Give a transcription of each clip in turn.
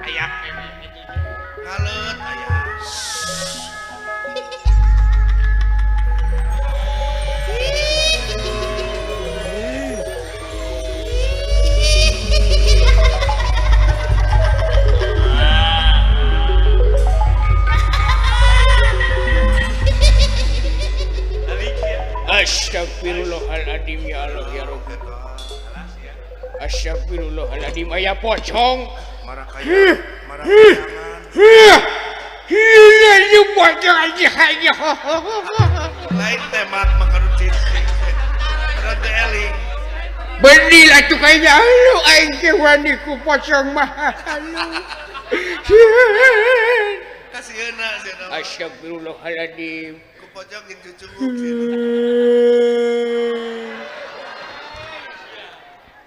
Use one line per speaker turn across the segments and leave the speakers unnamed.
Ayak ngalet ayak.
Astagfirullahaladzim ya Allah ya Rabbi. Astagfirullahaladzim aya pocong.
Marah kayangan.
Iya ini pocong aja.
Lain temat makarut cicing. Rada eling.
Benih lah tuh kayaknya lu aing teh wani ku pocong mah.
Kasieuna cenah.
Astagfirullahaladzim.
Ku pojok jeung cucung.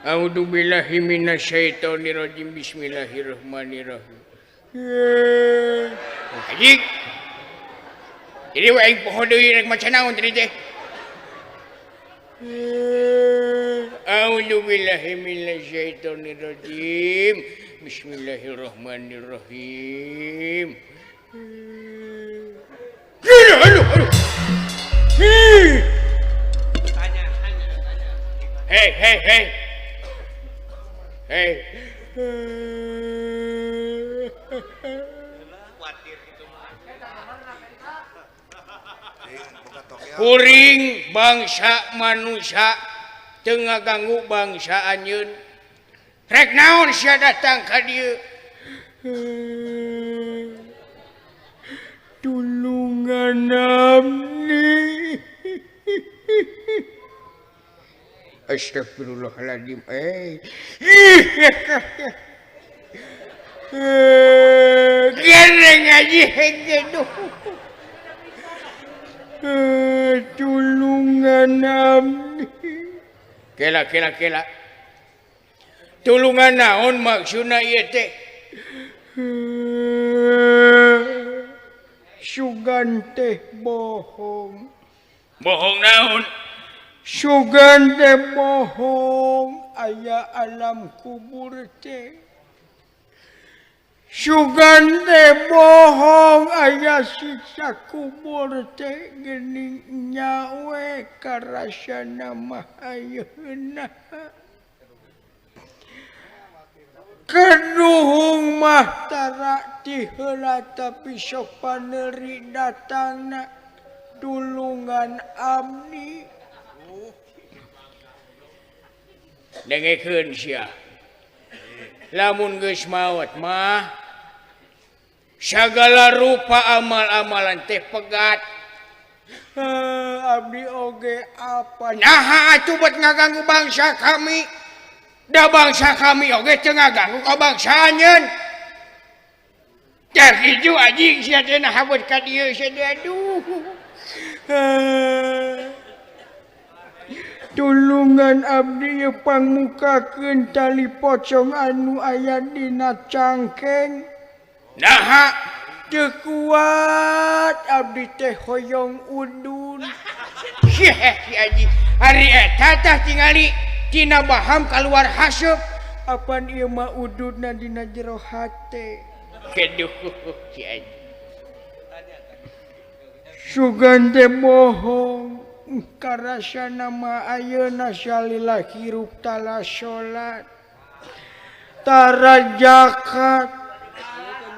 A'udzu billahi minasyaitonir rajim. Bismillahirrahmanirrahim. Anjing. Jadi we aing poho deui rek maca naon tadi teh. A'udzu billahi minasyaitonir rajim. Bismillahirrahmanirrahim. Aduh.
Tanya.
Hey.
Kuatir gitu mah. Buka tok ya.
Kuring bangsa manusia teu ngaganggu bangsa anjeun. Rek naon sia datang ka dieu? Tulungan amni. Astagfirullahaladzim. Gereng aja gitu. Tulungan amni. Kela. Tulungan naon maksudna ieu teh? Sugan teh bohong. Bohong naon? Sugan teh bohong aya alam kubur teh. Sugan teh bohong aya siksa kubur teh geuning nyawe karasana mah ayeuna. Kaduhung mah tara ti heula tapi sok paneuri datangna tulungan abdi. Dengekeun sia. Lamun geus maot mah sagala rupa amal-amalan teh pegat. Abdi oge apa? Nah atuh buat ngaganggu bangsa kami. Da bangsa kami oge teu ngaganggu ka bangsa anjeun. Jar kitu anjing sia teh nah habet ka dieu sia aduh. Tulungan abdi pangmukakeun tali pocong anu aya dina cangkeng. Nah, teu kuat abdi teh hoyong udun. Si anjing, hari eta tah tingali tina baham kaluar haseup. Apan ieu mah ududna dina jero hate. Keduh si anjing. Sugan teh bohong. Karasa nama ayeuna salila hirup tala salat tara zakat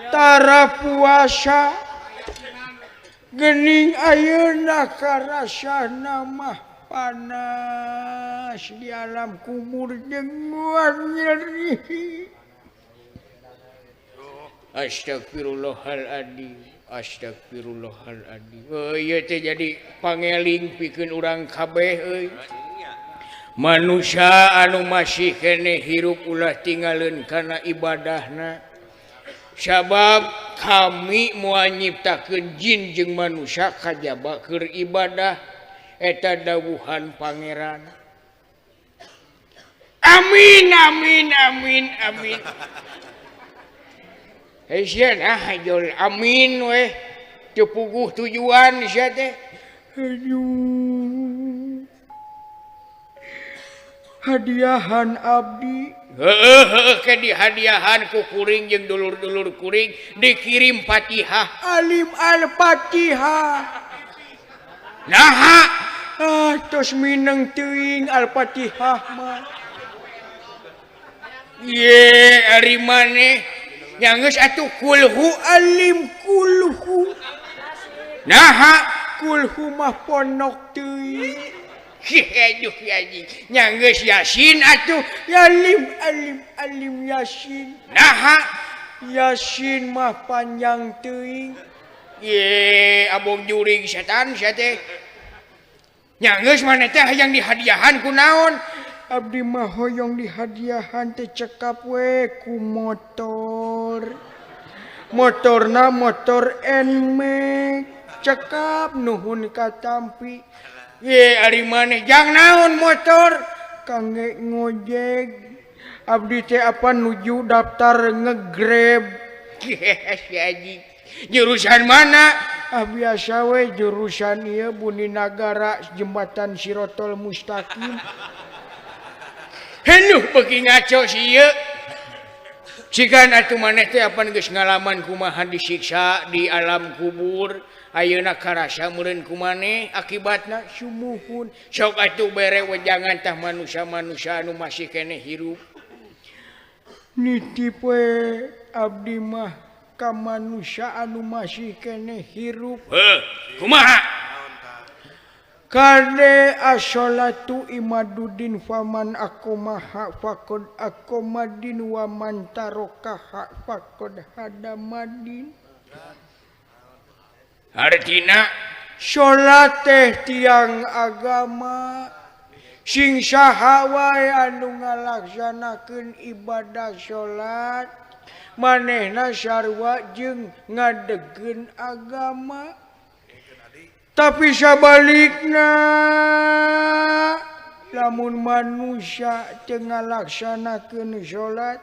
tara puasa geuning ayeuna karasa nama panas di alam kubur jeung nyeri. Astagfirullahaladzim. Astagfirullahaladzim. Ieu teh jadi pangeling pikeun urang kabeh euy. Manusia anu masih keneh hirup ulah tinggalin kana ibadahna. Sabab kami moal nyiptakeun jin jeung manusia kajaba keur ibadah eta dawuhan pangeran. Amin. Sia nah jol amin weh teu puguh tujuan sia teh. Aduh. Hadiahan abdi
ke dihadiahan ku kuring jeung dulur-dulur kuring dikirim Fatihah.
Alim Al-Fatihah.
Naha
Tos mineng teuing Al-Fatihah mah.
ye ari maneh nya geus atuh kulhu
Alim kulhu.
naha
Kulhu mah ponok teuing.
aduh anjing nya geus Yasin atuh
Alim Yasin.
naha
Yasin mah panjang teuing.
ye abong juring setan sia teh nya geus maneh teh hayang dihadiahan ku naon
Abdi mah hoyong dihadiahan teh cekap we ku motor. Motorna motor Nmax. Cekap nuhun katampi.
ye ari maneh jang naon motor
Kangge ngojek. Abdi teh apa nuju daftar nge-Grab.
si anjing jurusan mana
Biasa we jurusan ieu Buni Nagara jembatan Sirotol Mustaqim.
Heuh beuki ngaco si ieu cikan atuh maneh teh apan geus ngalaman kumaha disiksa di alam kubur ayeuna karasa meureun ku maneh akibatna
Sumuhun.
sok atuh bere wejangan tah manusia-manusia anu masih keneh hirup
Nitip we abdi mah ka manusia anu masih keneh hirup.
kumaha
Kade as-sholatu imaduddin faman akomaha faqad akomadin wa man tarokaha faqad hadamadin.
artina
Salat teh tiang agama sing saha wae anu ngalaksanakeun ibadah salat manehna sarua jeung ngadegeun agama. Tapi sabalikna lamun manusia teu ngalaksanakeun salat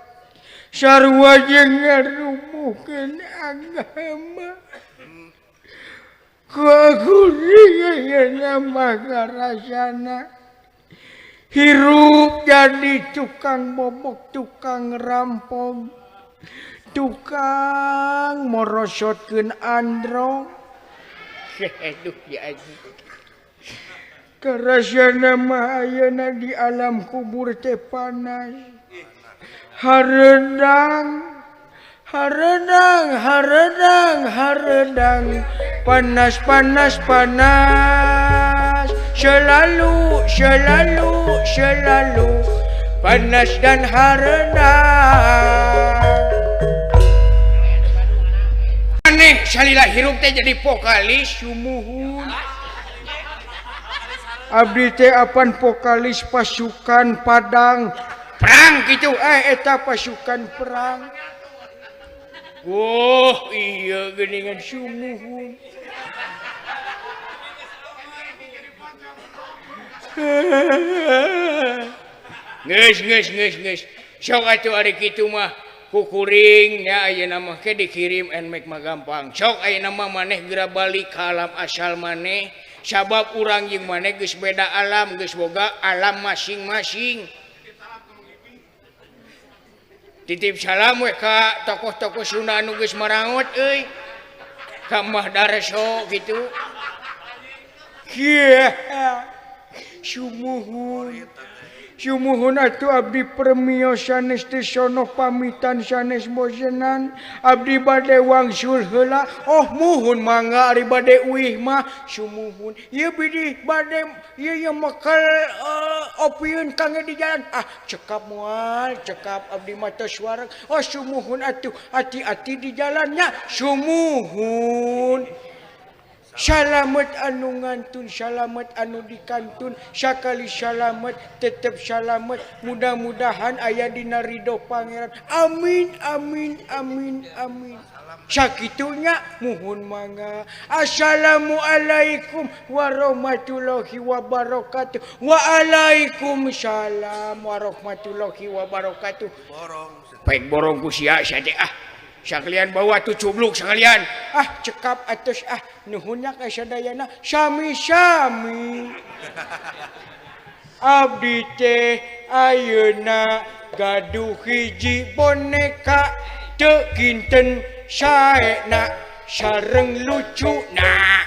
sarua jeung ngarumuhkeun agama. Kuring mah rasana hirup jadi tukang bobok, tukang rampok, tukang morosotkeun androng.
aduh ya anjing
Karasana mah ayeuna di alam kubur teh panas. Hareudang panas selalu panas dan hareudang.
aneh salila hirup teh jadi vokalis
Sumuhun. Abdi teh apan vokalis pasukan Padang.
perang gitu
Eta pasukan perang.
oh iya geuningan
Sumuhun.
geus sok atuh ari kitu mah kukuring nya ayeuna mah ke dikirim Nmax mah gampang sok ayeuna mah maneh geura balik ka alam asal maneh sabab urang jeung maneh geus beda alam geus boga alam masing-masing. Titip salam we ka tokoh-tokoh Sunda anu geus marangot euy ka Mbah Darso gitu.
Sumuhun atuh abdi permio sanes teh sono pamitan sanes bosenan. Abdi bade wangsul heula. Oh muhun mangga ari bade uih mah sumuhun. Ieu bidi bade ieu makal opieun kangge di jalan. Cekap moal, cekap abdi mah tos wareg. Oh sumuhun atuh hati-hati di jalannya sumuhun. Salamet anu ngantun, salamet anu dikantun, sakali salamet tetep salamet. Mudah-mudahan aya dina ridho pangeran. Amin amin amin amin. Sakitunya muhun mangga. Assalamualaikum warahmatullahi wabarakatuh. Waalaikumsalam warahmatullahi wabarakatuh.
Baik borong ku sia teh sakalian bawa tuh cubluk sakalian.
Cekap atus nuhunnya ka sadayana sami-sami. Abdi teh ayeuna gaduh hiji boneka teu kinten saena sareng lucuna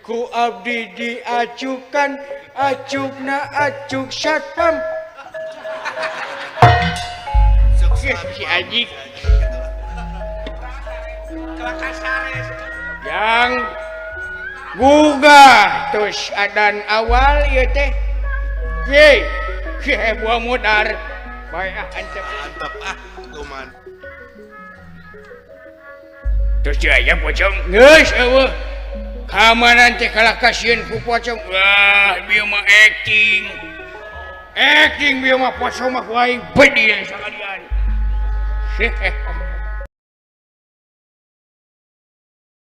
ku abdi diajukan acukna acuk satpam si Aji yang gugah terus adan awal ya teh buah modar baik antep
kuman
terus dia aja pocong geus eueuh kamanan teh kalah kasieun ku pocong wah bieu mah acting bieu mah pocong mah ku aing beuh sakalian